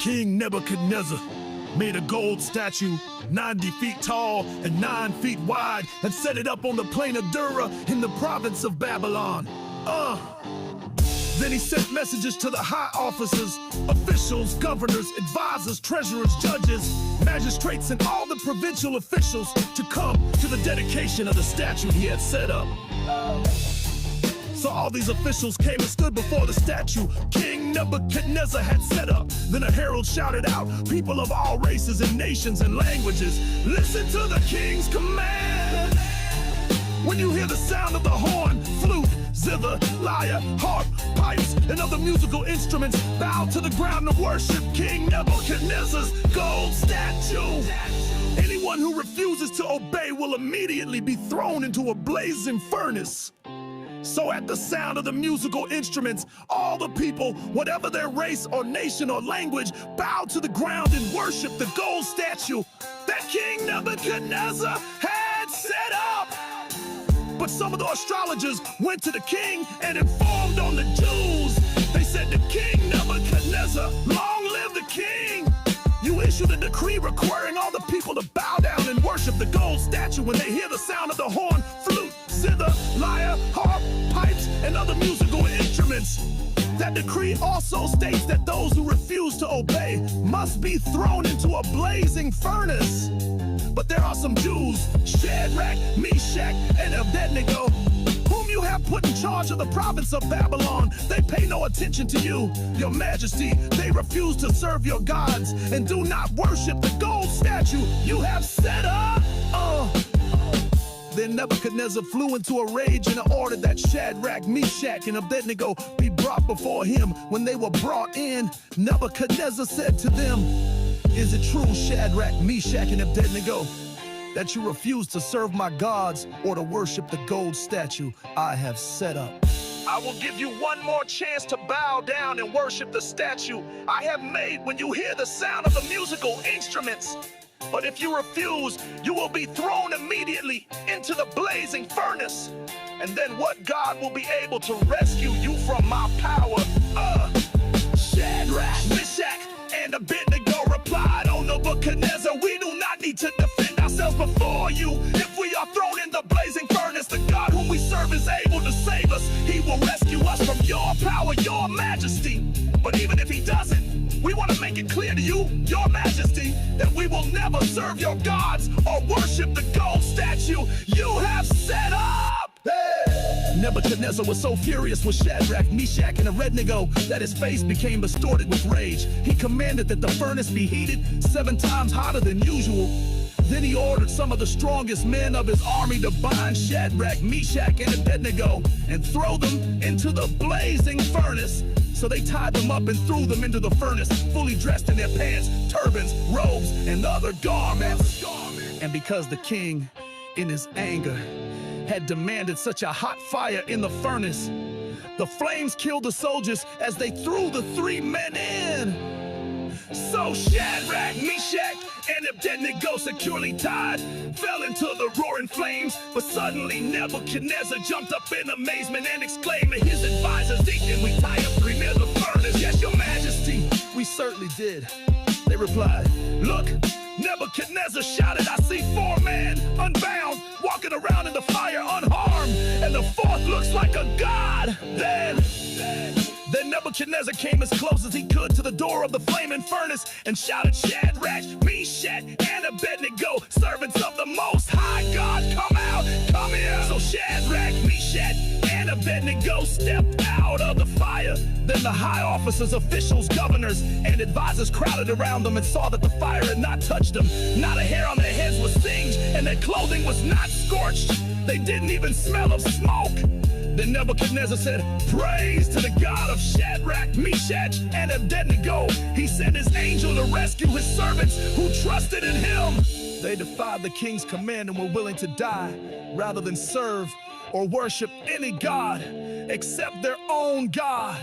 King Nebuchadnezzar made a gold statue 90 feet tall and 9 feet wide and set it up on the plain of Dura in the province of Babylon. Then he sent messages to the high officers, officials, governors, advisors, treasurers, judges, magistrates, and all the provincial officials to come to the dedication of the statue he had set up. So all these officials came and stood before the statue King Nebuchadnezzar had set up. Then a herald shouted out, "People of all races and nations and languages, listen to the king's command. When you hear the sound of the horn, flute, zither, lyre, harp, pipes, and other musical instruments, bow to the ground and worship King Nebuchadnezzar's gold statue. Anyone who refuses to obey will immediately be thrown into a blazing furnace." So at the sound of the musical instruments, all the people, whatever their race or nation or language, bowed to the ground and worshiped the gold statue that King Nebuchadnezzar had set up. But some of the astrologers went to the king and informed on the Jews. They said to King Nebuchadnezzar, "Long live the king! You issued a decree requiring all the people to bow down and worship the gold statue when they hear the sound of the horn, flute, zither, lyre, harp, pipes, and other musical instruments. That decree also states that those who refuse to obey must be thrown into a blazing furnace. But there are some Jews, Shadrach, Meshach, and Abednego, whom you have put in charge of the province of Babylon. They pay no attention to you, your majesty. They refuse to serve your gods and do not worship the gold statue you have set up." Then Nebuchadnezzar flew into a rage and ordered that Shadrach, Meshach, and Abednego be brought before him. When they were brought in, Nebuchadnezzar said to them, "Is it true, Shadrach, Meshach, and Abednego, that you refuse to serve my gods or to worship the gold statue I have set up? I will give you one more chance to bow down and worship the statue I have made when you hear the sound of the musical instruments. But if you refuse, you will be thrown immediately into the blazing furnace. And then what God will be able to rescue you from my power?" Shadrach, Meshach, and Abednego replied, "Oh Nebuchadnezzar, we do not need to defend ourselves before you. If we are thrown in the blazing furnace, the God whom we serve is able to save us. He will rescue us from your power, your majesty. But even if he doesn't, we want to make it clear to you, your majesty, that we will never serve your gods or worship the gold statue you have set up." Nebuchadnezzar was so furious with Shadrach, Meshach, and Abednego that his face became distorted with rage. He commanded that the furnace be heated 7 times hotter than usual. Then he ordered some of the strongest men of his army to bind Shadrach, Meshach, and Abednego and throw them into the blazing furnace. So they tied them up and threw them into the furnace, fully dressed in their pants, turbans, robes, and other garments. And because the king, in his anger, had demanded such a hot fire in the furnace, the flames killed the soldiers as they threw the 3 men in. So Shadrach, Meshach, and Abednego, securely tied, fell into the roaring flames. But suddenly Nebuchadnezzar jumped up in amazement and exclaimed to his advisors, "Didn't we tie up 3 men in the furnace?" "Yes, your majesty, we certainly did," they replied. "Look," Nebuchadnezzar shouted, "I see 4 men unbound, walking around in the fire unharmed, and the 4th looks like a god." Then Nebuchadnezzar came as close as he could to the door of the flaming furnace and shouted, "Shadrach, Meshach, and Abednego, servants of the Most High God, come out, come here." So Shadrach, Meshach, and Abednego stepped out of the fire. Then the high officers, officials, governors, and advisors crowded around them and saw that the fire had not touched them. Not a hair on their heads was singed, and their clothing was not scorched. They didn't even smell of smoke. Then Nebuchadnezzar said, "Praise to the God of Shadrach, Meshach, and Abednego. He sent his angel to rescue his servants who trusted in him." They defied the king's command and were willing to die rather than serve or worship any god except their own God.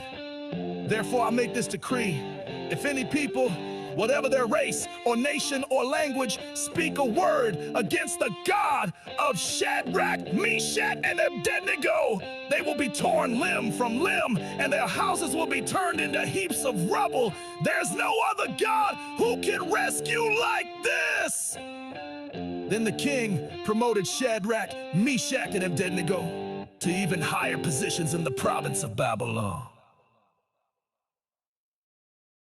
Therefore I make this decree: if any people whatever their race or nation or language, speak a word against the God of Shadrach, Meshach, and Abednego, they will be torn limb from limb, and their houses will be turned into heaps of rubble. There's no other God who can rescue like this. Then the king promoted Shadrach, Meshach, and Abednego to even higher positions in the province of Babylon.